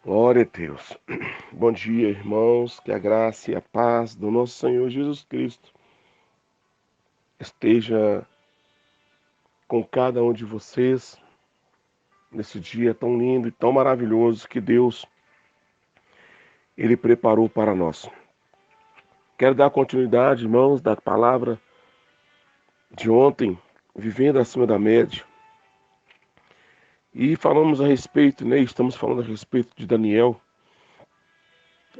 Glória a Deus. Bom dia, irmãos. Que a graça e a paz do nosso Senhor Jesus Cristo esteja com cada um de vocês nesse dia tão lindo e tão maravilhoso que Deus ele preparou para nós. Quero dar continuidade, irmãos, da palavra de ontem, vivendo acima da média. E falamos a respeito, né? Estamos falando a respeito de Daniel,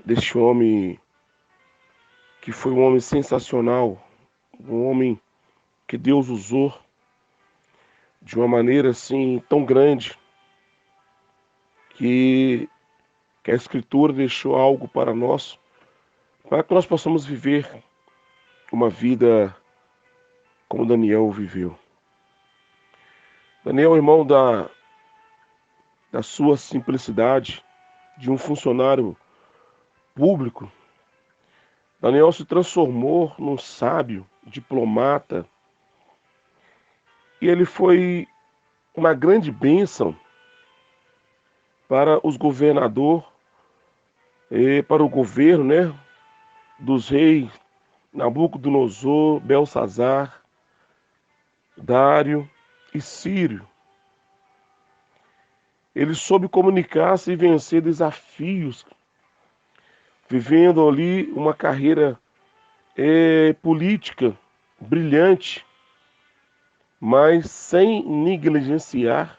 deste homem que foi um homem sensacional, um homem que Deus usou de uma maneira assim tão grande que, que a Escritura deixou algo para nós, para que nós possamos viver uma vida como Daniel viveu. Daniel, irmão, da sua simplicidade, de um funcionário público, Daniel se transformou num sábio, diplomata, e ele foi uma grande bênção para os governadores e para o governo, né, dos reis Nabucodonosor, Belsazar, Dário e Círio. Ele soube comunicar-se e vencer desafios, vivendo ali uma carreira política brilhante, mas sem negligenciar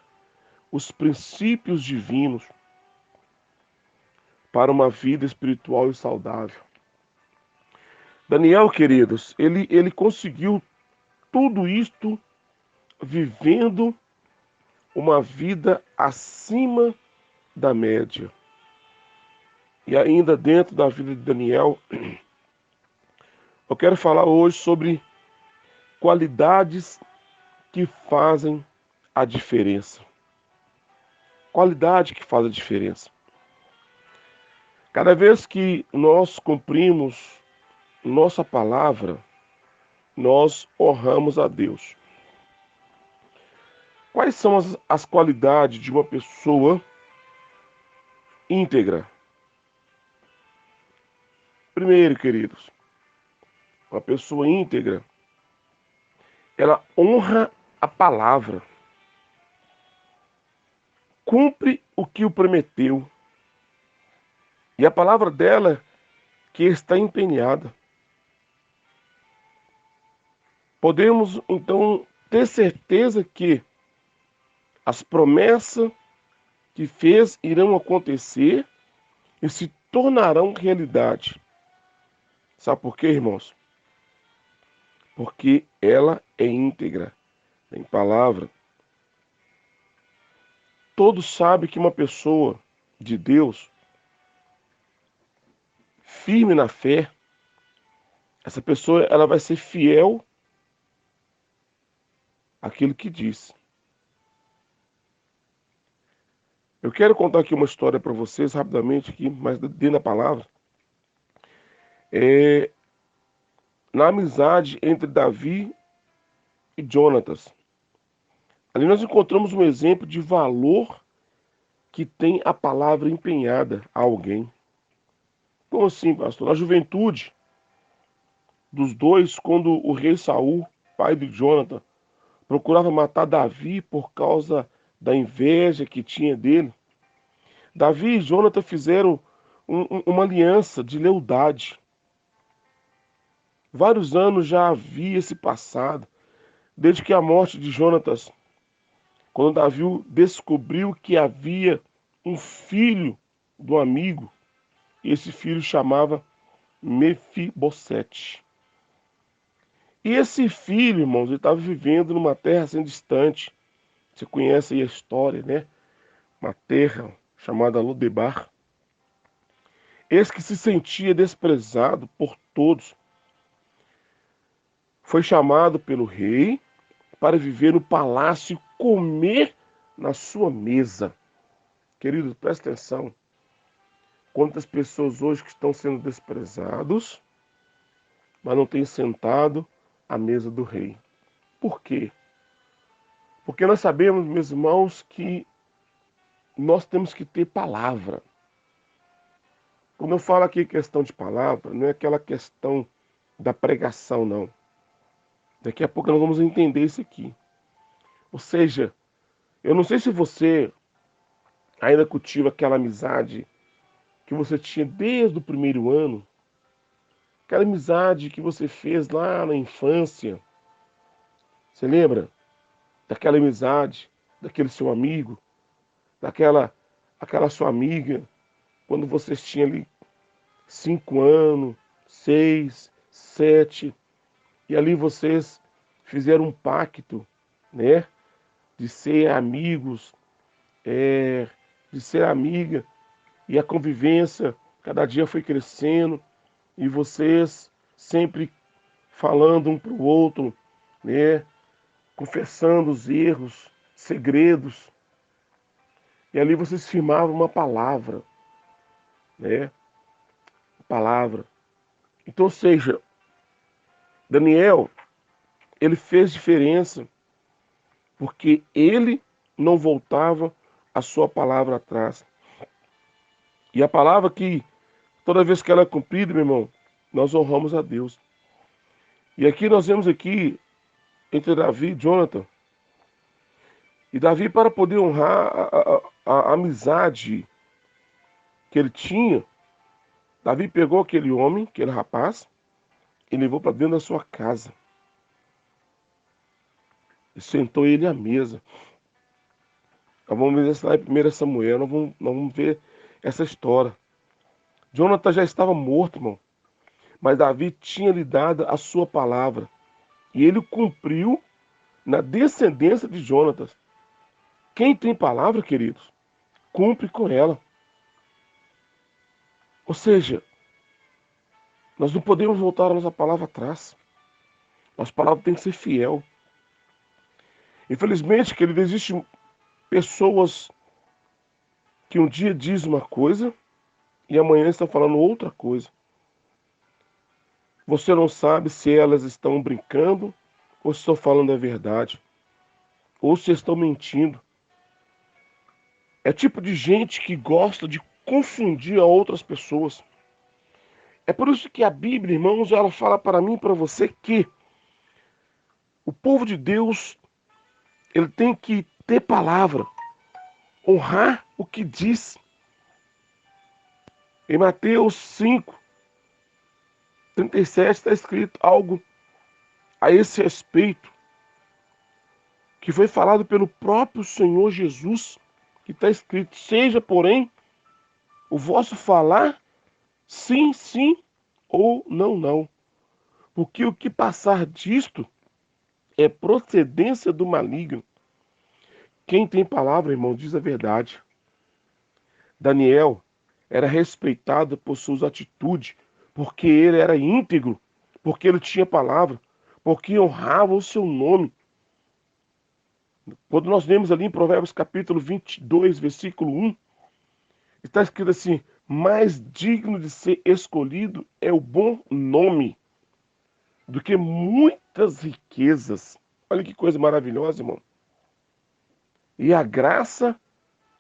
os princípios divinos para uma vida espiritual e saudável. Daniel, queridos, ele conseguiu tudo isto vivendo uma vida acima da média. E ainda dentro da vida de Daniel, eu quero falar hoje sobre qualidades que fazem a diferença. Qualidade que faz a diferença. Cada vez que nós cumprimos nossa palavra, nós honramos a Deus. Quais são as qualidades de uma pessoa íntegra? Primeiro, queridos, uma pessoa íntegra, ela honra a palavra, cumpre o que o prometeu, e a palavra dela que está empenhada. Podemos, então, ter certeza que as promessas que fez irão acontecer e se tornarão realidade. Sabe por quê, irmãos? Porque ela é íntegra, em palavra. Todos sabem que uma pessoa de Deus, firme na fé, essa pessoa ela vai ser fiel àquilo que diz. Eu quero contar aqui uma história para vocês rapidamente aqui, mas dentro da palavra. É, na amizade entre Davi e Jonatas. Ali nós encontramos um exemplo de valor que tem a palavra empenhada a alguém. Como assim, pastor? Na juventude dos dois, quando o rei Saul, pai de Jonathan, procurava matar Davi por causa da inveja que tinha dele, Davi e Jonathan fizeram uma aliança de lealdade. Vários anos já havia se passado, desde que a morte de Jonatas, quando Davi descobriu que havia um filho do amigo, e esse filho chamava Mefibosete. E esse filho, irmãos, ele estava vivendo numa terra assim distante. Você conhece aí a história, né? Uma terra chamada Lodebar. Esse que se sentia desprezado por todos, foi chamado pelo rei para viver no palácio e comer na sua mesa. Queridos, presta atenção. Quantas pessoas hoje que estão sendo desprezados, mas não têm sentado à mesa do rei. Por quê? Porque nós sabemos, meus irmãos, que nós temos que ter palavra. Quando eu falo aqui questão de palavra, não é aquela questão da pregação, não. Daqui a pouco nós vamos entender isso aqui. Ou seja, eu não sei se você ainda cultiva aquela amizade que você tinha desde o primeiro ano, aquela amizade que você fez lá na infância. Você lembra daquela amizade, daquele seu amigo, daquela sua amiga, quando vocês tinham ali 5 anos, 6, 7, e ali vocês fizeram um pacto, né, de ser amigos, é, de ser amiga, e a convivência cada dia foi crescendo, e vocês sempre falando um para o outro, né, confessando os erros, segredos, e ali vocês firmavam uma palavra, né, palavra. Então, ou seja, Daniel, ele fez diferença porque ele não voltava a sua palavra atrás. E a palavra que, toda vez que ela é cumprida, meu irmão, nós honramos a Deus. E aqui nós vemos aqui, entre Davi e Jonathan, e Davi, para poder honrar a amizade que ele tinha, Davi pegou aquele homem, aquele rapaz, e levou para dentro da sua casa. E sentou ele à mesa. Nós vamos ver isso lá em 1 Samuel, nós vamos ver essa história. Jonathan já estava morto, irmão. Mas Davi tinha lhe dado a sua palavra. E ele cumpriu na descendência de Jonatas. Quem tem palavra, queridos, cumpre com ela. Ou seja, nós não podemos voltar a nossa palavra atrás. Nossa palavra tem que ser fiel. Infelizmente, querido, existem pessoas que um dia dizem uma coisa e amanhã estão falando outra coisa. Você não sabe se elas estão brincando ou se estão falando a verdade, ou se estão mentindo. É tipo de gente que gosta de confundir a outras pessoas. É por isso que a Bíblia, irmãos, ela fala para mim e para você que o povo de Deus, ele tem que ter palavra, honrar o que diz. Em Mateus 5:37 está escrito algo a esse respeito, que foi falado pelo próprio Senhor Jesus, que está escrito: seja, porém, o vosso falar sim, sim, ou não, não. Porque o que passar disto é procedência do maligno. Quem tem palavra, irmão, diz a verdade. Daniel era respeitado por suas atitudes, porque ele era íntegro, porque ele tinha palavra, porque honrava o seu nome. Quando nós lemos ali em Provérbios capítulo 22, versículo 1, está escrito assim: mais digno de ser escolhido é o bom nome do que muitas riquezas. Olha que coisa maravilhosa, irmão. E a graça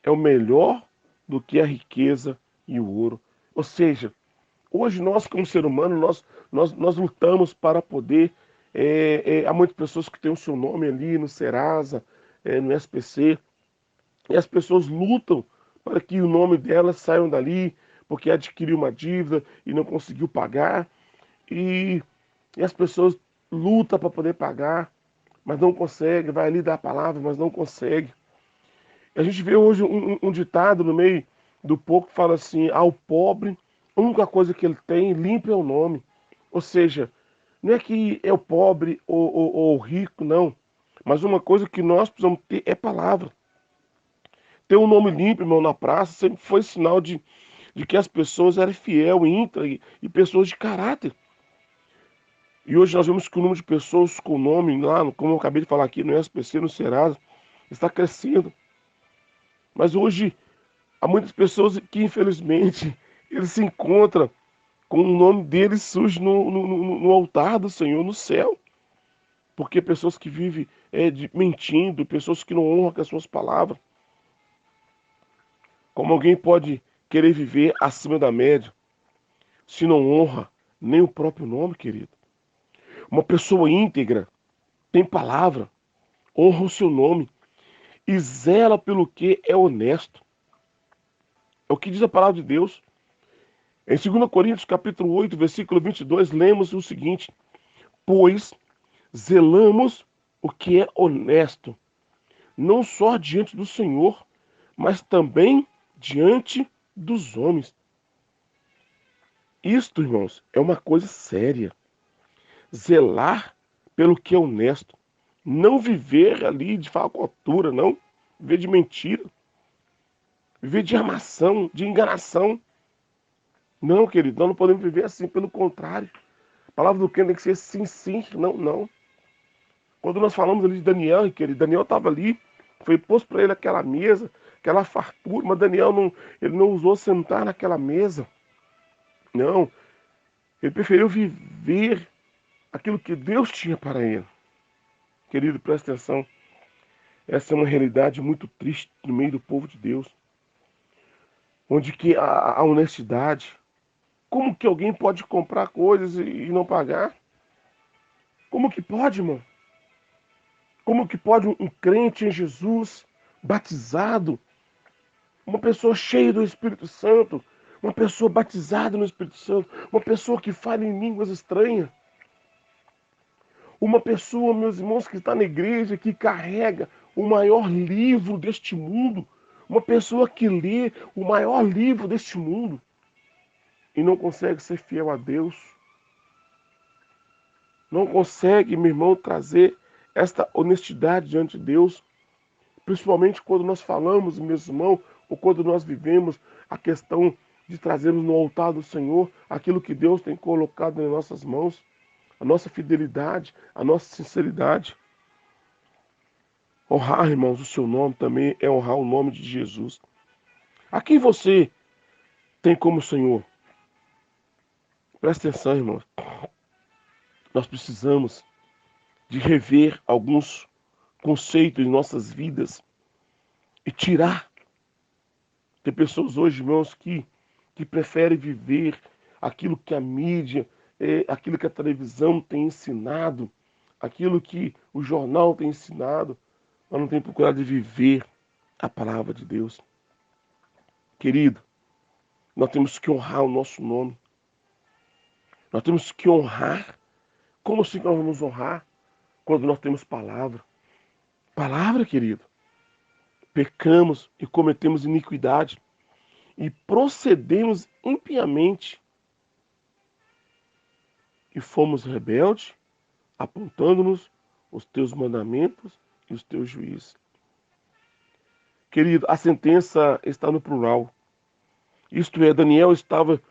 é o melhor do que a riqueza e o ouro. Ou seja, hoje nós, como ser humano, nós lutamos para poder. Há muitas pessoas que têm o seu nome ali no Serasa, no SPC, e as pessoas lutam para que o nome delas saiam dali, porque adquiriu uma dívida e não conseguiu pagar. E, e as pessoas lutam para poder pagar, mas não consegue, vai ali dar a palavra, mas não consegue. A gente vê hoje um ditado no meio do povo que fala assim: ao pobre, a única coisa que ele tem, limpo é o nome. Ou seja, não é que é o pobre ou o rico, não. Mas uma coisa que nós precisamos ter é palavra. Ter um nome limpo, irmão, na praça sempre foi sinal de que as pessoas eram fiel, íntegras e pessoas de caráter. E hoje nós vemos que o número de pessoas com nome lá, como eu acabei de falar aqui, no SPC, no Serasa, está crescendo. Mas hoje há muitas pessoas que, infelizmente, eles se encontram com o nome deles sujo no altar do Senhor, no céu. Porque pessoas que vivem mentindo, pessoas que não honram com as suas palavras. Como alguém pode querer viver acima da média? se não honra nem o próprio nome, querido? Uma pessoa íntegra tem palavra, honra o seu nome e zela pelo que é honesto. É o que diz a palavra de Deus. Em 2 Coríntios, capítulo 8, versículo 22, lemos o seguinte: pois zelamos o que é honesto, não só diante do Senhor, mas também diante dos homens. Isto, irmãos, é uma coisa séria. Zelar pelo que é honesto. Não viver ali de falcatrua, não. Viver de mentira. Viver de armação, de enganação. Não, querido, nós não podemos viver assim, pelo contrário. A palavra do crente tem que ser sim, sim, não, não. Quando nós falamos ali de Daniel, querido, Daniel estava ali, foi posto para ele aquela mesa, aquela fartura, mas Daniel não, ele não usou sentar naquela mesa. Não, ele preferiu viver aquilo que Deus tinha para ele. Querido, presta atenção. Essa é uma realidade muito triste no meio do povo de Deus, onde que a honestidade, como que alguém pode comprar coisas e não pagar? Como que pode, irmão? Como que pode um crente em Jesus, batizado, uma pessoa cheia do Espírito Santo, uma pessoa batizada no Espírito Santo, uma pessoa que fala em línguas estranhas, uma pessoa, meus irmãos, que está na igreja, que carrega o maior livro deste mundo, uma pessoa que lê o maior livro deste mundo e não consegue ser fiel a Deus, não consegue, meu irmão, trazer esta honestidade diante de Deus, principalmente quando nós falamos, meus irmãos, ou quando nós vivemos a questão de trazermos no altar do Senhor aquilo que Deus tem colocado em nossas mãos, a nossa fidelidade, a nossa sinceridade. Honrar, irmãos, o seu nome também é honrar o nome de Jesus. A quem você tem como Senhor? Presta atenção, irmãos. Nós precisamos de rever alguns conceitos em nossas vidas e tirar. Tem pessoas hoje, irmãos, que preferem viver aquilo que a mídia, aquilo que a televisão tem ensinado, aquilo que o jornal tem ensinado, mas não tem procurado de viver a palavra de Deus. Querido, nós temos que honrar o nosso nome. Nós temos que honrar. Como assim que nós vamos honrar? Quando nós temos palavra. Palavra, querido. Pecamos e cometemos iniquidade e procedemos impiamente e fomos rebeldes, apontando-nos os teus mandamentos e os teus juízes. Querido, a sentença está no plural. Isto é, Daniel estava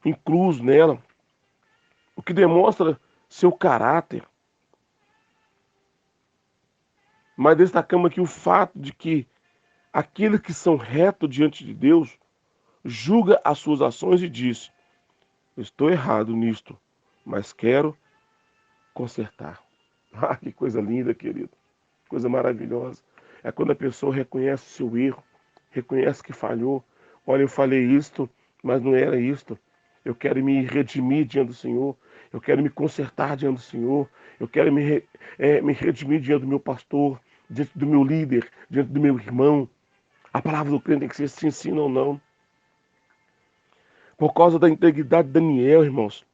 incluso nela, o que demonstra seu caráter. Mas destacamos aqui o fato de que aqueles que são retos diante de Deus julga as suas ações e diz: estou errado nisto, mas quero consertar. Ah, que coisa linda, querido. Coisa maravilhosa. É quando a pessoa reconhece o seu erro, reconhece que falhou. Olha, eu falei isto, mas não era isto. Eu quero me redimir diante do Senhor. Eu quero me consertar diante do Senhor. Eu quero me redimir diante do meu pastor, diante do meu líder, diante do meu irmão. A palavra do crente tem que ser sim, sim, não, não. Por causa da integridade de Daniel, irmãos,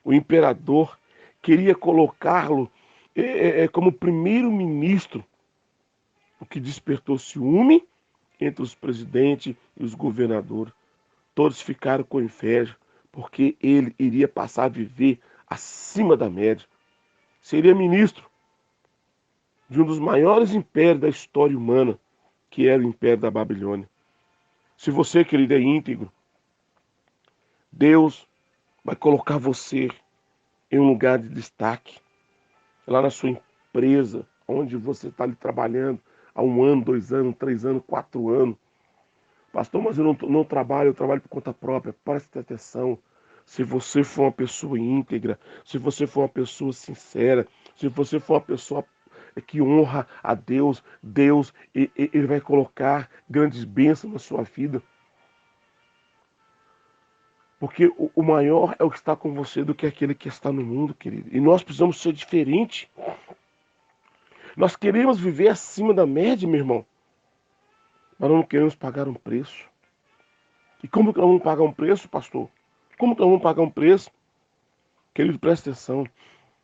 o imperador queria colocá-lo como primeiro-ministro, o que despertou ciúme entre os presidentes e os governadores. Todos ficaram com inveja, porque ele iria passar a viver acima da média. Seria ministro de um dos maiores impérios da história humana, que era o Império da Babilônia. Se você, querido, é íntegro, Deus vai colocar você em um lugar de destaque, lá na sua empresa, onde você está ali trabalhando há 1 ano, 2 anos, 3 anos, 4 anos. Pastor, mas eu não trabalho, eu trabalho por conta própria. Preste atenção. Se você for uma pessoa íntegra, se você for uma pessoa sincera, se você for uma pessoa que honra a Deus, Deus ele vai colocar grandes bênçãos na sua vida. Porque o maior é o que está com você do que aquele que está no mundo, querido. E nós precisamos ser diferente. Nós queremos viver acima da média, meu irmão, mas não queremos pagar um preço. E como que nós vamos pagar um preço, pastor? Como que nós vamos pagar um preço? Querido, presta atenção.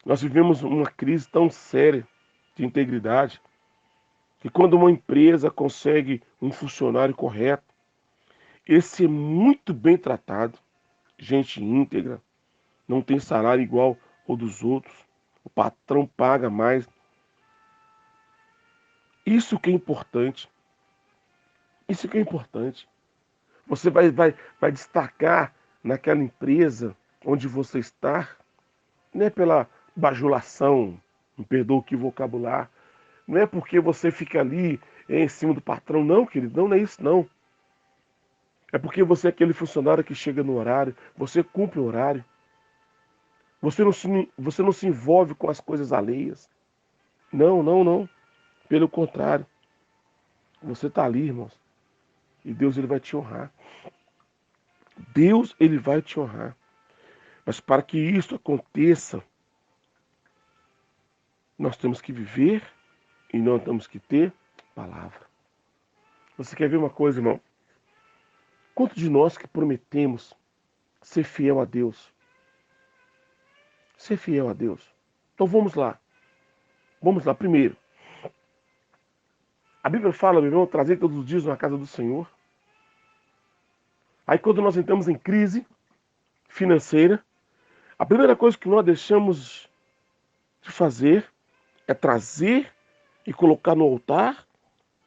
Nós vivemos uma crise tão séria de integridade que quando uma empresa consegue um funcionário correto, esse é muito bem tratado, gente íntegra, não tem salário igual ao dos outros, o patrão paga mais. Isso que é importante. Isso que é importante. Você vai destacar naquela empresa onde você está, não é pela bajulação, me perdoa o que vocabular, não é porque você fica ali em cima do patrão, não, querido, não, não é isso, não. É porque você é aquele funcionário que chega no horário, você cumpre o horário, você não se envolve com as coisas alheias. Não, não, não. Pelo contrário, você está ali, irmãos, e Deus ele vai te honrar. Deus ele vai te honrar. Mas para que isso aconteça, nós temos que viver e nós temos que ter palavra. Você quer ver uma coisa, irmão? Quantos de nós que prometemos ser fiel a Deus? Ser fiel a Deus. Então vamos lá. Vamos lá primeiro. A Bíblia fala, meu irmão, trazer todos os dias na casa do Senhor. Aí quando nós entramos em crise financeira, a primeira coisa que nós deixamos de fazer é trazer e colocar no altar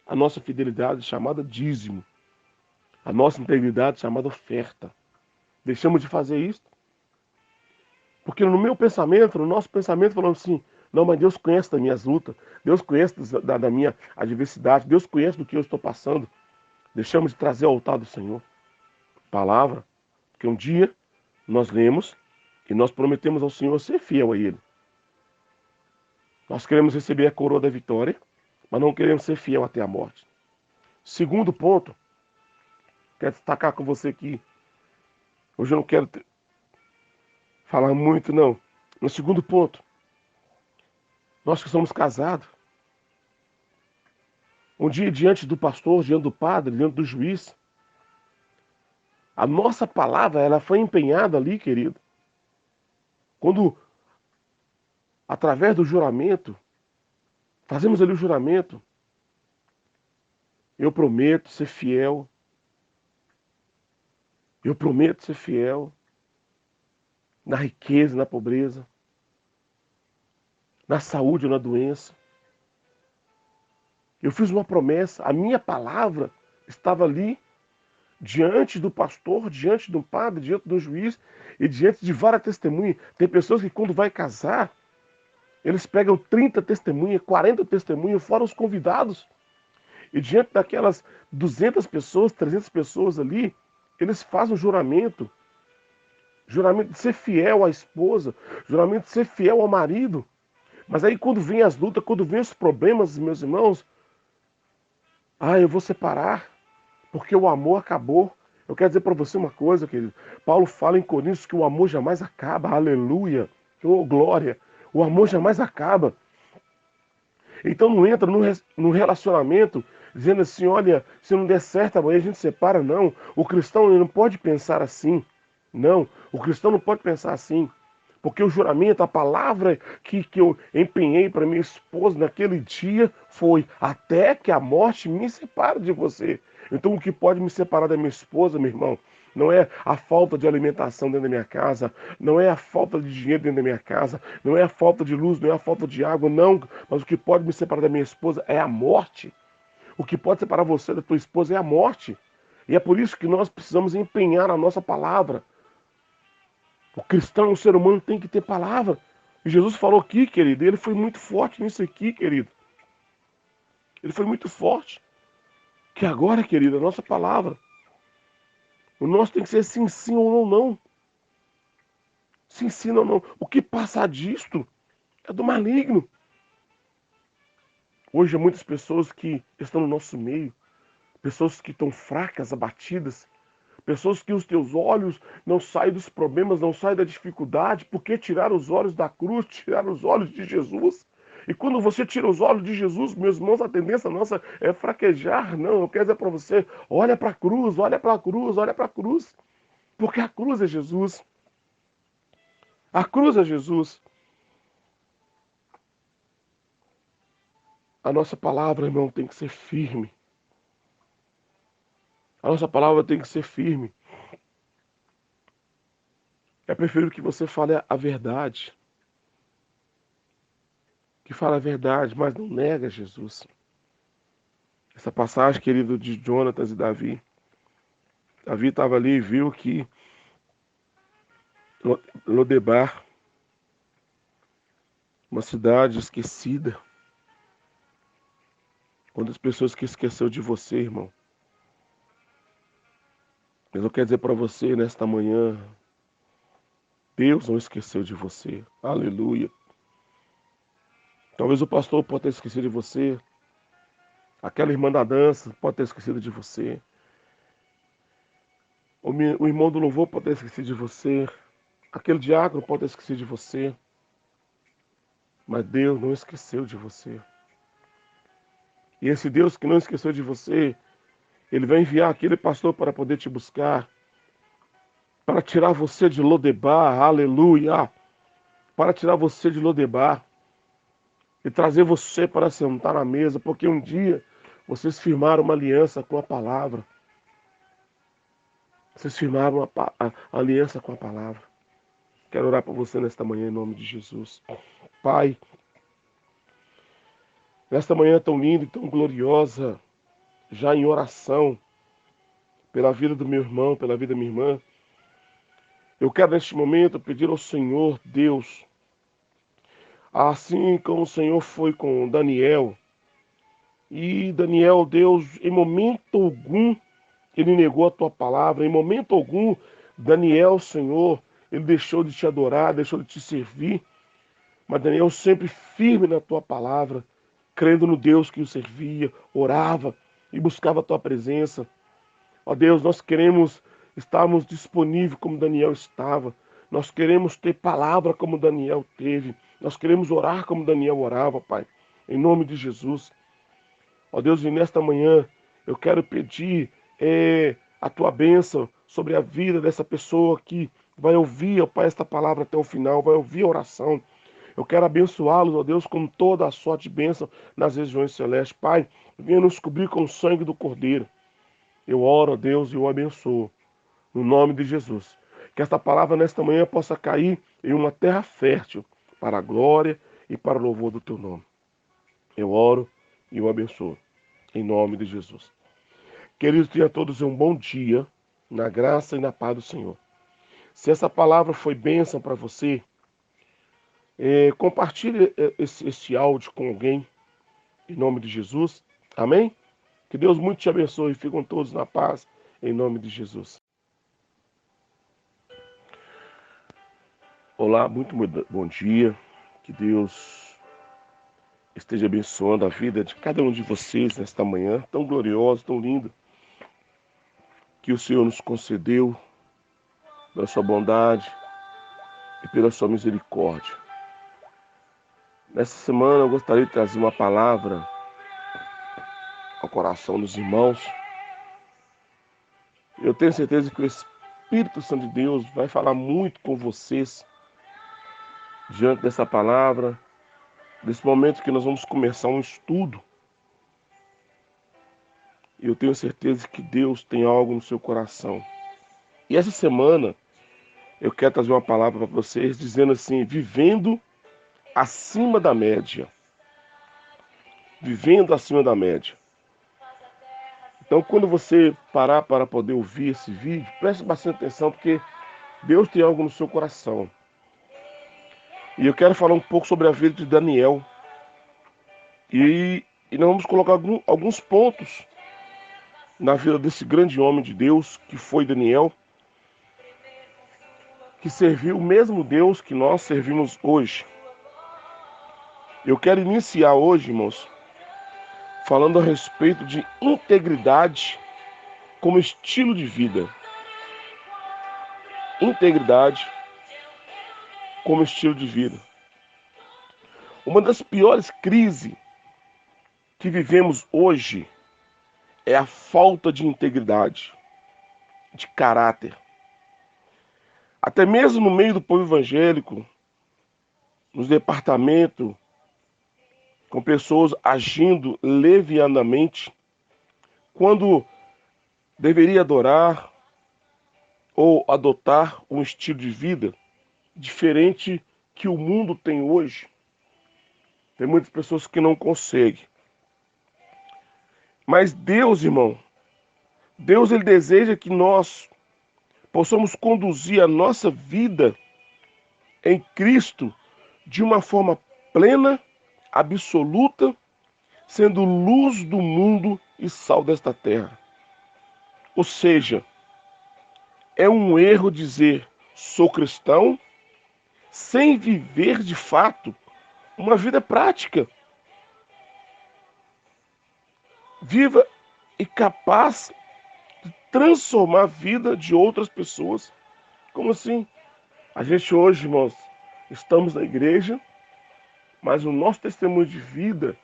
a nossa fidelidade chamada dízimo, a nossa integridade chamada oferta. Deixamos de fazer isso porque no meu pensamento, no nosso pensamento, falamos assim, não, mas Deus conhece das minhas lutas, Deus conhece da minha adversidade, Deus conhece do que eu estou passando. Deixamos de trazer ao altar do Senhor palavra, porque um dia nós lemos e nós prometemos ao Senhor ser fiel a Ele. Nós queremos receber a coroa da vitória, mas não queremos ser fiel até a morte. Segundo ponto, quero destacar com você aqui. Hoje eu não quero falar muito, não. No segundo ponto, nós que somos casados, um dia diante do pastor, diante do padre, diante do juiz, a nossa palavra ela foi empenhada ali, querido. Quando, através do juramento, fazemos ali o juramento, eu prometo ser fiel, eu prometo ser fiel na riqueza, na pobreza, na saúde ou na doença. Eu fiz uma promessa, a minha palavra estava ali, diante do pastor, diante do padre, diante do juiz e diante de várias testemunhas. Tem pessoas que quando vai casar, eles pegam 30 testemunhas, 40 testemunhas, fora os convidados. E diante daquelas 200 pessoas, 300 pessoas ali, eles fazem um juramento. Juramento de ser fiel à esposa, juramento de ser fiel ao marido. Mas aí quando vem as lutas, quando vem os problemas, meus irmãos, eu vou separar, porque o amor acabou. Eu quero dizer para você uma coisa, querido. Paulo fala em Coríntios que o amor jamais acaba. Aleluia. Oh, glória. O amor jamais acaba. Então não entra num relacionamento dizendo assim, olha, se não der certo amanhã a gente separa. Não. O cristão ele não pode pensar assim. Não. O cristão não pode pensar assim. Porque o juramento, a palavra que eu empenhei para minha esposa naquele dia foi até que a morte me separe de você. Então o que pode me separar da minha esposa, meu irmão, não é a falta de alimentação dentro da minha casa, não é a falta de dinheiro dentro da minha casa, não é a falta de luz, não é a falta de água, não. Mas o que pode me separar da minha esposa é a morte. O que pode separar você da tua esposa é a morte. E é por isso que nós precisamos empenhar a nossa palavra. O cristão, o ser humano tem que ter palavra. E Jesus falou aqui, querido, ele foi muito forte nisso aqui, querido. Ele foi muito forte. Que agora, querido, a nossa palavra, o nosso tem que ser sim, sim ou não, não. Sim, sim ou não. O que passar disto é do maligno. Hoje há muitas pessoas que estão no nosso meio, pessoas que estão fracas, abatidas, Pessoas que os teus olhos não saem dos problemas, não saem da dificuldade, porque tiraram os olhos da cruz, tiraram os olhos de Jesus. E quando você tira os olhos de Jesus, meus irmãos, a tendência nossa é fraquejar. Não, eu quero dizer para você, olha para a cruz, olha para a cruz, olha para a cruz. Porque a cruz é Jesus. A cruz é Jesus. A nossa palavra, irmão, tem que ser firme. A nossa palavra tem que ser firme. É prefiro que você fale a verdade. Que fale a verdade, mas não nega Jesus. Essa passagem, querido, de Jonatas e Davi. Davi estava ali e viu que Lodebar, uma cidade esquecida. Quantas pessoas que esqueceu de você, irmão. Mas eu quero dizer para você nesta manhã, Deus não esqueceu de você. Aleluia. Talvez o pastor pode ter esquecido de você. Aquela irmã da dança pode ter esquecido de você. O irmão do louvor pode ter esquecido de você. Aquele diácono pode ter esquecido de você. Mas Deus não esqueceu de você. E esse Deus que não esqueceu de você, Ele vai enviar aquele pastor para poder te buscar. Para tirar você de Lodebar. Aleluia. Para tirar você de Lodebar. E trazer você para sentar na mesa. Porque um dia vocês firmaram uma aliança com a palavra. Vocês firmaram a aliança com a palavra. Quero orar por você nesta manhã em nome de Jesus. Pai, nesta manhã tão linda e tão gloriosa, já em oração, pela vida do meu irmão, pela vida da minha irmã, eu quero neste momento pedir ao Senhor, Deus, assim como o Senhor foi com Daniel, e Daniel, Deus, em momento algum, ele negou a tua palavra, em momento algum, Daniel, Senhor, ele deixou de te adorar, deixou de te servir, mas Daniel sempre firme na tua palavra, crendo no Deus que o servia, orava e buscava a tua presença. Ó Deus, nós queremos estarmos disponíveis como Daniel estava. Nós queremos ter palavra como Daniel teve. Nós queremos orar como Daniel orava, Pai. Em nome de Jesus. Ó Deus, e nesta manhã eu quero pedir a tua bênção sobre a vida dessa pessoa que vai ouvir, ó Pai, esta palavra até o final, vai ouvir a oração. Eu quero abençoá-los, ó Deus, com toda a sorte e bênção nas regiões celestes. Pai, venha nos cobrir com o sangue do Cordeiro. Eu oro, ó Deus, e eu abençoo. No nome de Jesus. Que esta palavra nesta manhã possa cair em uma terra fértil para a glória e para o louvor do teu nome. Eu oro e eu abençoo. Em nome de Jesus. Queridos, tenham todos um bom dia, na graça e na paz do Senhor. Se essa palavra foi bênção para você, compartilhe esse áudio com alguém, em nome de Jesus. Amém? Que Deus muito te abençoe e fiquem todos na paz, em nome de Jesus. Olá, muito bom dia. Que Deus esteja abençoando a vida de cada um de vocês nesta manhã tão gloriosa, tão linda, que o Senhor nos concedeu pela sua bondade e pela sua misericórdia. Nessa semana eu gostaria de trazer uma palavra ao coração dos irmãos. Eu tenho certeza que o Espírito Santo de Deus vai falar muito com vocês diante dessa palavra, desse momento que nós vamos começar um estudo. E eu tenho certeza que Deus tem algo no seu coração. E essa semana eu quero trazer uma palavra para vocês dizendo assim, vivendo acima da média. Vivendo acima da média. Então, quando você parar para poder ouvir esse vídeo, preste bastante atenção, porque Deus tem algo no seu coração. E eu quero falar um pouco sobre a vida de Daniel. E nós vamos colocar alguns pontos na vida desse grande homem de Deus, que foi Daniel, que serviu o mesmo Deus que nós servimos hoje. Eu quero iniciar hoje, irmãos, falando a respeito de integridade como estilo de vida. integridade como estilo de vida. Uma das piores crises que vivemos hoje é a falta de integridade, de caráter. Até mesmo no meio do povo evangélico, nos departamentos, com pessoas agindo levianamente, quando deveria adorar ou adotar um estilo de vida diferente que o mundo tem hoje. Tem muitas pessoas que não conseguem. Mas Deus, irmão, Deus ele deseja que nós possamos conduzir a nossa vida em Cristo de uma forma plena, absoluta, sendo luz do mundo e sal desta terra. Ou seja, é um erro dizer sou cristão sem viver de fato uma vida prática, viva e capaz de transformar a vida de outras pessoas. Como assim? A gente hoje, irmãos, estamos na igreja, mas o nosso testemunho de vida,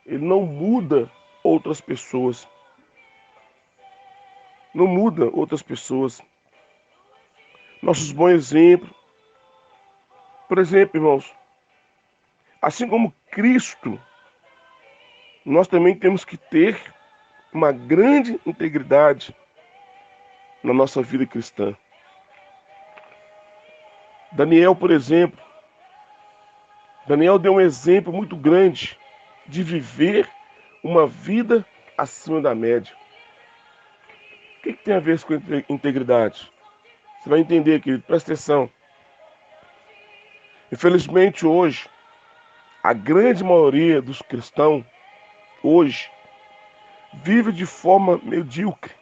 ele não muda outras pessoas. Não muda outras pessoas. Nossos bons exemplos. Por exemplo, irmãos, assim como Cristo, nós também temos que ter uma grande integridade na nossa vida cristã. Daniel, por exemplo, Daniel deu um exemplo muito grande de viver uma vida acima da média. O que tem a ver com integridade? Você vai entender, querido, presta atenção. Infelizmente, hoje, a grande maioria dos cristãos, hoje, vive de forma medíocre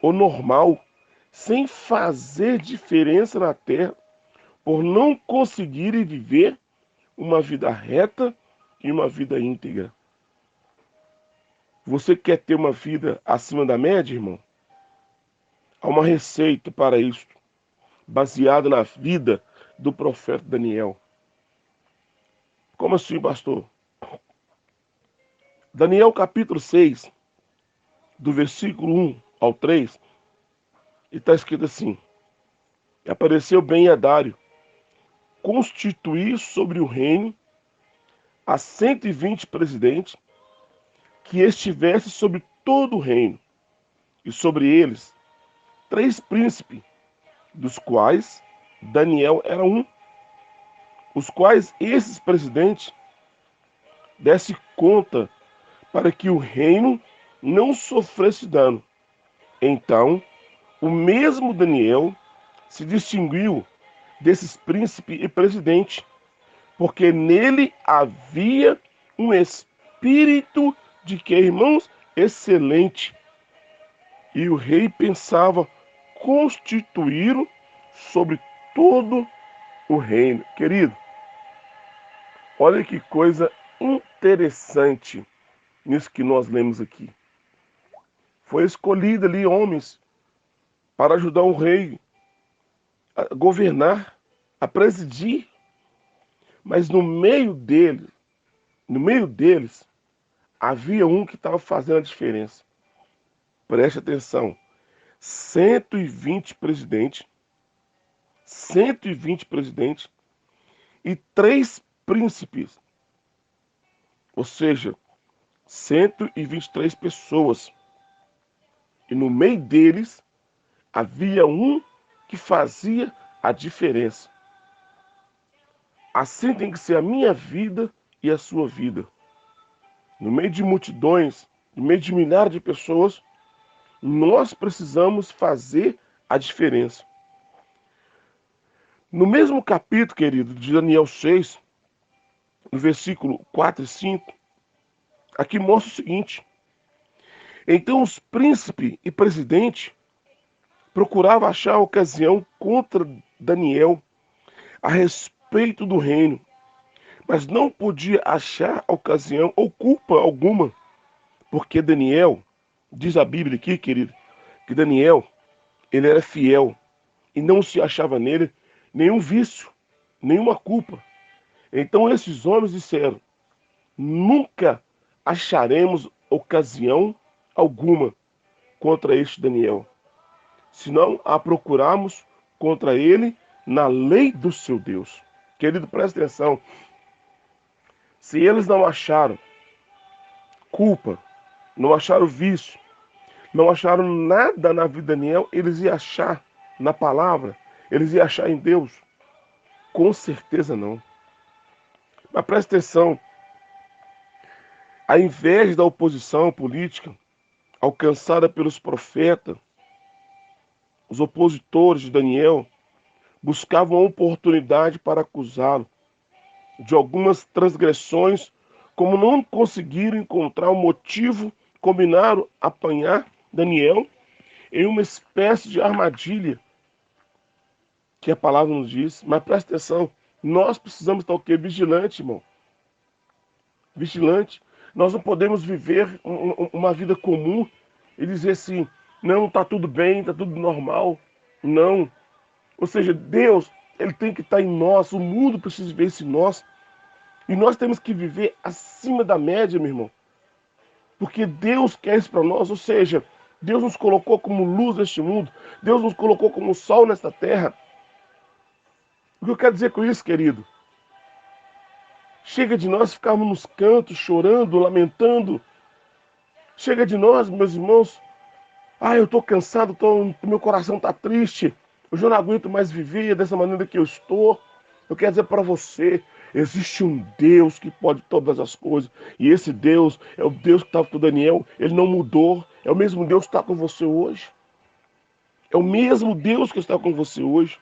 ou normal, sem fazer diferença na terra, por não conseguirem viver uma vida reta e uma vida íntegra. Você quer ter uma vida acima da média, irmão? Há uma receita para isso, baseada na vida do profeta Daniel. Como assim, pastor? Daniel capítulo 6, do versículo 1 ao 3, está escrito assim: apareceu bem a Dário constituir sobre o reino a 120 presidentes que estivesse sobre todo o reino, e sobre eles 3 príncipes, dos quais Daniel era um, os quais esses presidentes desse conta para que o reino não sofresse dano. Então, o mesmo Daniel se distinguiu desses príncipes e presidentes, porque nele havia um espírito de que, irmãos, excelente. E o rei pensava constituí-lo sobre todo o reino. Querido, olha que coisa interessante nisso que nós lemos aqui. Foi escolhido ali homens para ajudar o rei a governar, a presidir, mas no meio deles, havia um que estava fazendo a diferença. Preste atenção, 120 presidentes, 120 presidentes e 3 príncipes, ou seja, 123 pessoas. E no meio deles havia um que fazia a diferença. Assim tem que ser a minha vida e a sua vida. No meio de multidões, no meio de milhares de pessoas, nós precisamos fazer a diferença. No mesmo capítulo, querido, de Daniel 6, no versículo 4 e 5, aqui mostra o seguinte: então os príncipes e presidentes procuravam achar ocasião contra Daniel a respeito do reino, mas não podia achar ocasião ou culpa alguma, porque Daniel, diz a Bíblia aqui, querido, que Daniel, ele era fiel e não se achava nele nenhum vício, nenhuma culpa. Então esses homens disseram: nunca acharemos ocasião alguma contra este Daniel, se não a procurarmos contra ele na lei do seu Deus. Querido, presta atenção. Se eles não acharam culpa, não acharam vício, não acharam nada na vida de Daniel, eles iam achar na palavra, eles iam achar em Deus? Com certeza não. Mas presta atenção, a inveja da oposição política alcançada pelos profetas, os opositores de Daniel, buscavam a oportunidade para acusá-lo de algumas transgressões, como não conseguiram encontrar um motivo, combinaram apanhar Daniel em uma espécie de armadilha, que a palavra nos diz. Mas presta atenção, nós precisamos estar o quê? Vigilante, irmão. Vigilante. Nós não podemos viver uma vida comum e dizer assim, não, está tudo bem, está tudo normal. Não. Ou seja, Deus, ele tem que estar em nós, o mundo precisa ver isso em nós. E nós temos que viver acima da média, meu irmão. Porque Deus quer isso para nós, ou seja, Deus nos colocou como luz neste mundo, Deus nos colocou como sol nesta terra. O que eu quero dizer com isso, querido? Chega de nós ficarmos nos cantos, chorando, lamentando. Chega de nós, meus irmãos. Eu estou cansado, meu coração está triste. Eu já não aguento mais viver dessa maneira que eu estou. Eu quero dizer para você, existe um Deus que pode todas as coisas. E esse Deus é o Deus que estava com Daniel. Ele não mudou. É o mesmo Deus que está com você hoje. É o mesmo Deus que está com você hoje.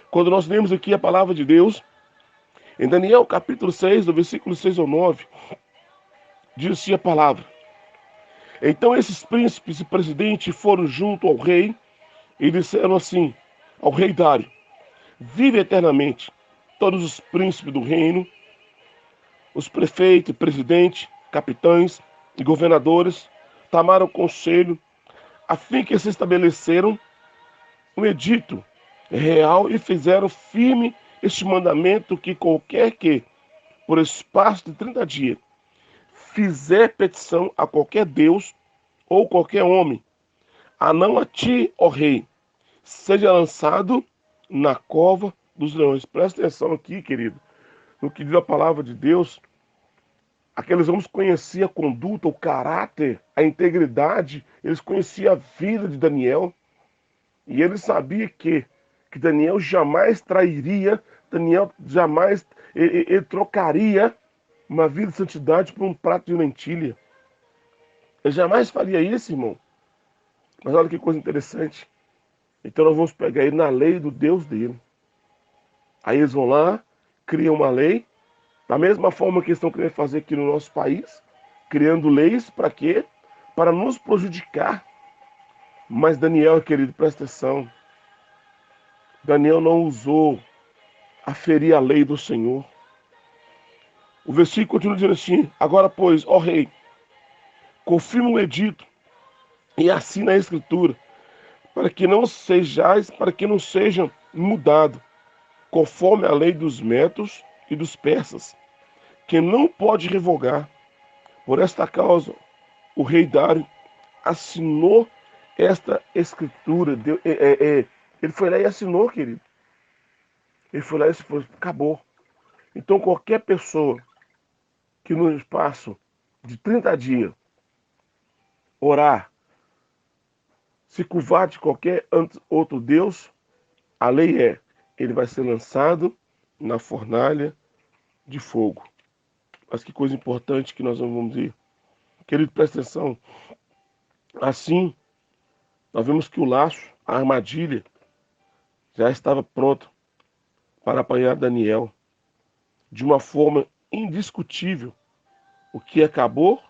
Quando nós lemos aqui a palavra de Deus, em Daniel capítulo 6, do versículo 6 ao 9, diz assim a palavra: então esses príncipes e presidentes foram junto ao rei e disseram assim ao rei Dário: vive eternamente. Todos os príncipes do reino, os prefeitos, presidentes, capitães e governadores tomaram conselho a fim que se estabeleceram um edito real e fizeram firme este mandamento que qualquer que, por espaço de 30 dias, fizer petição a qualquer Deus ou qualquer homem, a não a ti, ó rei, seja lançado na cova dos leões. Presta atenção aqui, querido, no que diz a palavra de Deus. Aqueles homens conheciam a conduta, o caráter, a integridade, eles conheciam a vida de Daniel. E eles sabiam que Daniel jamais trairia, Daniel jamais ele trocaria uma vida de santidade por um prato de lentilha. Ele jamais faria isso, irmão. Mas olha que coisa interessante. Então nós vamos pegar ele na lei do Deus dele. Aí eles vão lá, criam uma lei, da mesma forma que estão querendo fazer aqui no nosso país, criando leis para quê? Para nos prejudicar. Mas Daniel, querido, presta atenção. Daniel não usou a ferir a lei do Senhor. O versículo continua dizendo assim: agora, pois, ó rei, confirma o edito e assina a escritura, para que não sejam mudado, conforme a lei dos medos e dos persas, que não pode revogar. Por esta causa, o rei Dário assinou esta escritura. Ele foi lá e assinou, querido. Ele foi lá e falou: acabou. Então, qualquer pessoa que no espaço de 30 dias orar, se curvar de qualquer outro Deus, a lei ele vai ser lançado na fornalha de fogo. Mas que coisa importante que nós vamos ver. Querido, presta atenção. Assim, nós vemos que o laço, a armadilha, já estava pronto para apanhar Daniel de uma forma indiscutível, o que acabou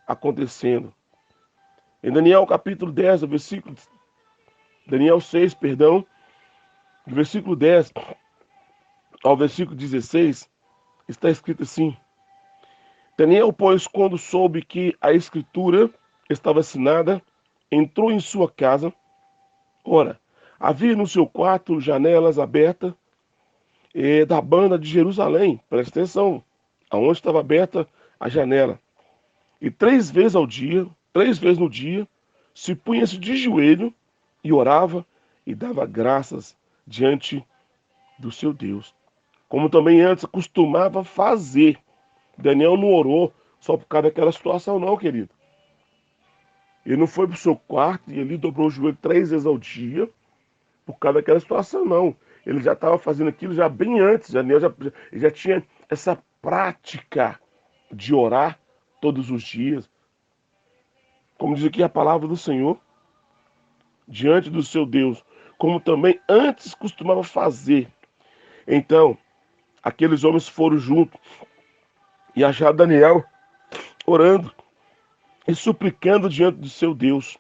acontecendo. Em Daniel capítulo 10, Daniel 6, perdão, do versículo 10 ao versículo 16, está escrito assim: Daniel, pois, quando soube que a escritura estava assinada, entrou em sua casa. Ora, Havia no seu quarto janelas abertas da banda de Jerusalém. Presta atenção, aonde estava aberta a janela. E 3 vezes ao dia, 3 vezes no dia, se punha-se de joelho e orava e dava graças diante do seu Deus. Como também antes costumava fazer. Daniel não orou só por causa daquela situação, não, querido. Ele não foi para o seu quarto e ele dobrou o joelho 3 vezes ao dia por causa daquela situação, não. Ele já estava fazendo aquilo já bem antes. Daniel já tinha essa prática de orar todos os dias. Como diz aqui a palavra do Senhor, diante do seu Deus, como também antes costumava fazer. Então, aqueles homens foram juntos e acharam Daniel orando e suplicando diante do seu Deus.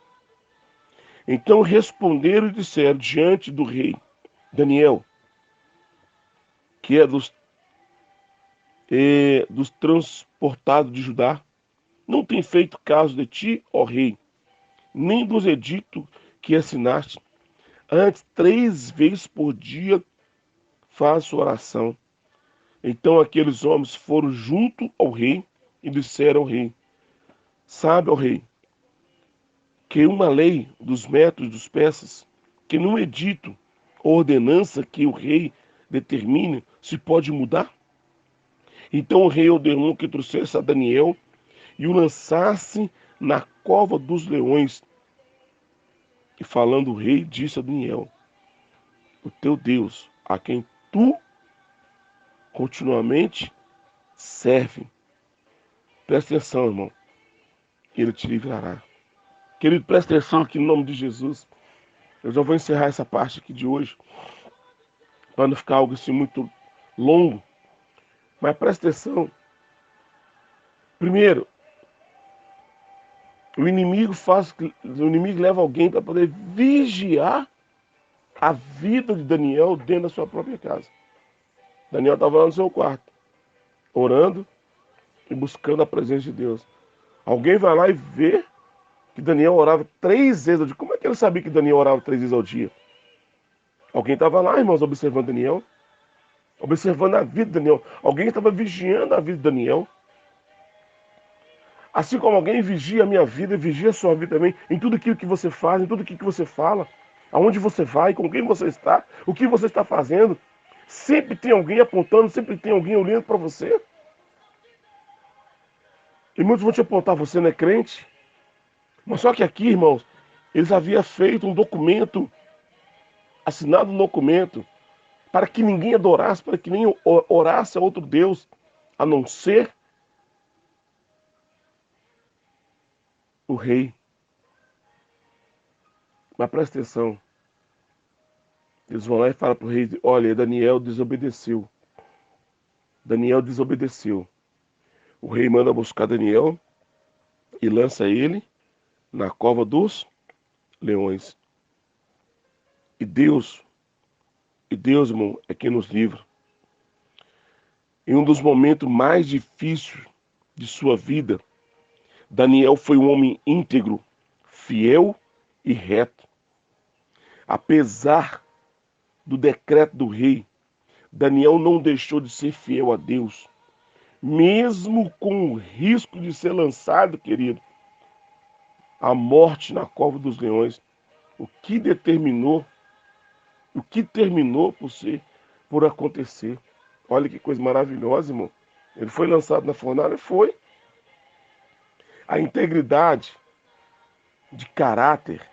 Então responderam e disseram diante do rei: Daniel, que é dos transportados de Judá, não tem feito caso de ti, ó rei, nem dos edictos que assinaste. Antes, 3 vezes por dia faz sua oração. Então aqueles homens foram junto ao rei e disseram ao rei: Sabe, ó rei, que uma lei dos métodos dos persas, que num edito ou ordenança que o rei determine, se pode mudar? Então o rei ordenou que trouxesse a Daniel e o lançasse na cova dos leões. E falando o rei, disse a Daniel: O teu Deus, a quem tu continuamente serve, presta atenção, irmão, ele te livrará. Querido, presta atenção aqui no nome de Jesus. Eu já vou encerrar essa parte aqui de hoje, para não ficar algo assim muito longo. Mas presta atenção. Primeiro, o inimigo leva alguém para poder vigiar a vida de Daniel dentro da sua própria casa. Daniel estava lá no seu quarto, orando e buscando a presença de Deus. Alguém vai lá e vê que Daniel orava 3 vezes ao dia. Como é que ele sabia que Daniel orava 3 vezes ao dia? Alguém estava lá, irmãos, observando Daniel, observando a vida de Daniel. Alguém estava vigiando a vida de Daniel. Assim como alguém vigia a minha vida, vigia a sua vida também, em tudo aquilo que você faz, em tudo aquilo que você fala, aonde você vai, com quem você está, o que você está fazendo. Sempre tem alguém apontando, sempre tem alguém olhando para você. E muitos vão te apontar, você não é crente. Mas só que aqui, irmãos, eles haviam feito um documento, assinado um documento, para que ninguém adorasse, para que nem orasse a outro Deus, a não ser o rei. Mas presta atenção. Eles vão lá e falam para o rei: olha, Daniel desobedeceu. Daniel desobedeceu. O rei manda buscar Daniel e lança ele na cova dos leões. E Deus, irmão, é quem nos livra. Em um dos momentos mais difíceis de sua vida, Daniel foi um homem íntegro, fiel e reto. Apesar do decreto do rei, Daniel não deixou de ser fiel a Deus, mesmo com o risco de ser lançado, querido, à morte na cova dos leões. O que terminou por acontecer. Olha que coisa maravilhosa, irmão. Ele foi lançado na fornalha, foi. A integridade de caráter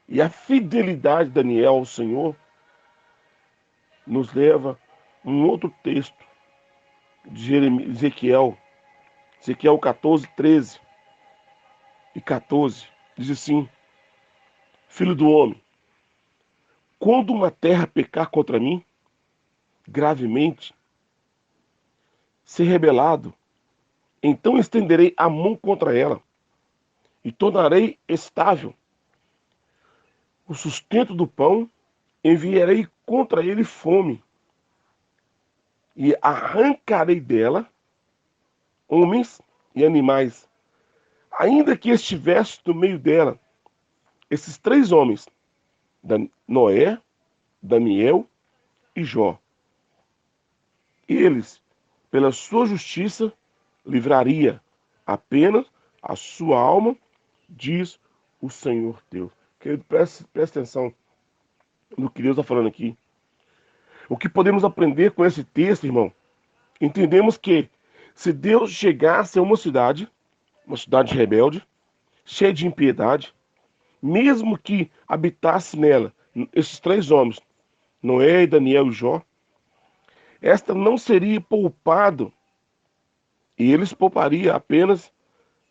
e a fidelidade de Daniel ao Senhor nos leva a um outro texto de Ezequiel 14, 13 e 14. Diz assim: Filho do homem, quando uma terra pecar contra mim, gravemente, se rebelado, então estenderei a mão contra ela e tornarei estável o sustento do pão, enviarei contra ele fome e arrancarei dela homens e animais, ainda que estivesse no meio dela. Esses 3 homens, Noé, Daniel e Jó. Eles, pela sua justiça, livraria apenas a sua alma, diz o Senhor Deus. Querido, preste atenção no que Deus está falando aqui. O que podemos aprender com esse texto, irmão? Entendemos que se Deus chegasse a uma cidade rebelde, cheia de impiedade, mesmo que habitasse nela esses três homens, Noé, Daniel e Jó, esta não seria poupado, e eles poupariam apenas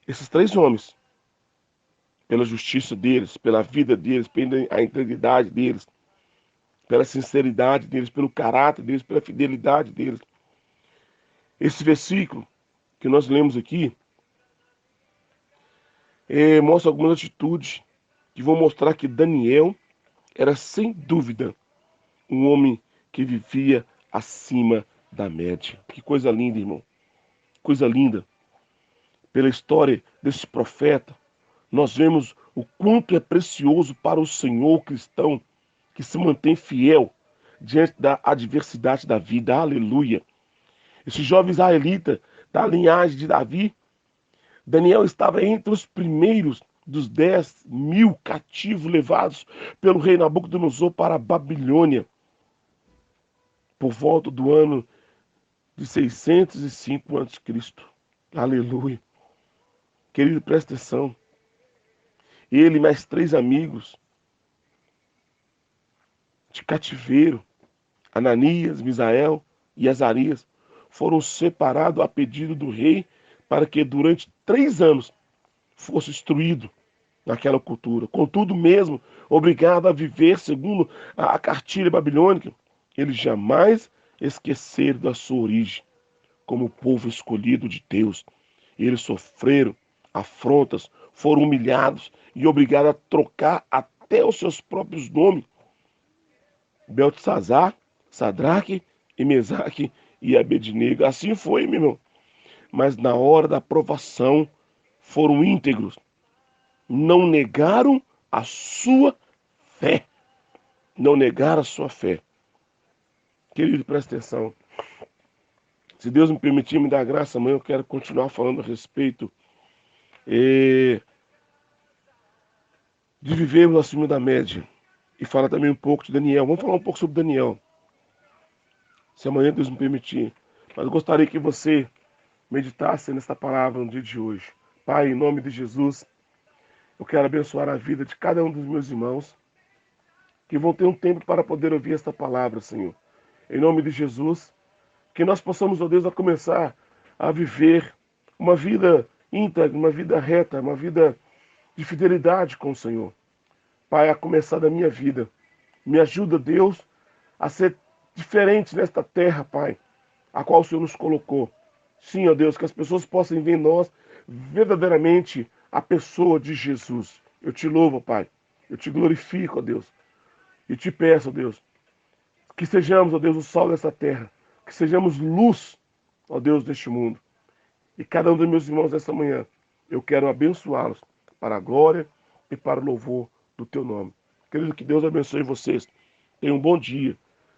esses três homens, pela justiça deles, pela vida deles, pela integridade deles, pela sinceridade deles, pelo caráter deles, pela fidelidade deles. Esse versículo que nós lemos aqui mostra algumas atitudes que vão mostrar que Daniel era, sem dúvida, um homem que vivia acima da média. Que coisa linda, irmão. Coisa linda. Pela história desse profeta, nós vemos o quanto é precioso para o Senhor o cristão que se mantém fiel diante da adversidade da vida. Aleluia. Esse jovem israelita da linhagem de Davi, Daniel estava entre os primeiros dos 10.000 cativos levados pelo rei Nabucodonosor para a Babilônia, por volta do ano de 605 a.C. Aleluia. Querido, presta atenção. Ele e mais três amigos de cativeiro, Ananias, Misael e Azarias, foram separados a pedido do rei para que durante 3 anos fosse instruído naquela cultura. Contudo, mesmo obrigado a viver segundo a cartilha babilônica, eles jamais esqueceram da sua origem como povo escolhido de Deus. Eles sofreram afrontas, foram humilhados e obrigados a trocar até os seus próprios nomes. Beltesazar, Sadraque e Mesaque e Abednego. Assim foi, meu irmão. Mas na hora da provação foram íntegros. Não negaram a sua fé. Não negaram a sua fé. Querido, presta atenção. Se Deus me permitir, me dar graça, amanhã eu quero continuar falando a respeito de vivermos acima da média. E falar também um pouco de Daniel. Vamos falar um pouco sobre Daniel. Se amanhã Deus me permitir. Mas eu gostaria que você meditasse nesta palavra no dia de hoje. Pai, em nome de Jesus, eu quero abençoar a vida de cada um dos meus irmãos que vão ter um tempo para poder ouvir esta palavra, Senhor. Em nome de Jesus, que nós possamos, ó Deus, a começar a viver uma vida íntegra, uma vida reta, uma vida de fidelidade com o Senhor. Pai, a começar da minha vida. Me ajuda, Deus, a ser diferente nesta terra, Pai, a qual o Senhor nos colocou. Sim, ó Deus, que as pessoas possam ver em nós verdadeiramente a pessoa de Jesus. Eu te louvo, Pai. Eu te glorifico, ó Deus. E te peço, ó Deus, que sejamos, ó Deus, o sal dessa terra. Que sejamos luz, ó Deus, deste mundo. E cada um dos meus irmãos dessa manhã, eu quero abençoá-los para a glória e para o louvor do teu nome. Querido, que Deus abençoe vocês. Tenham um bom dia.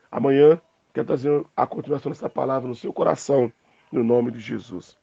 Amanhã, quero trazer a continuação dessa palavra no seu coração, no nome de Jesus.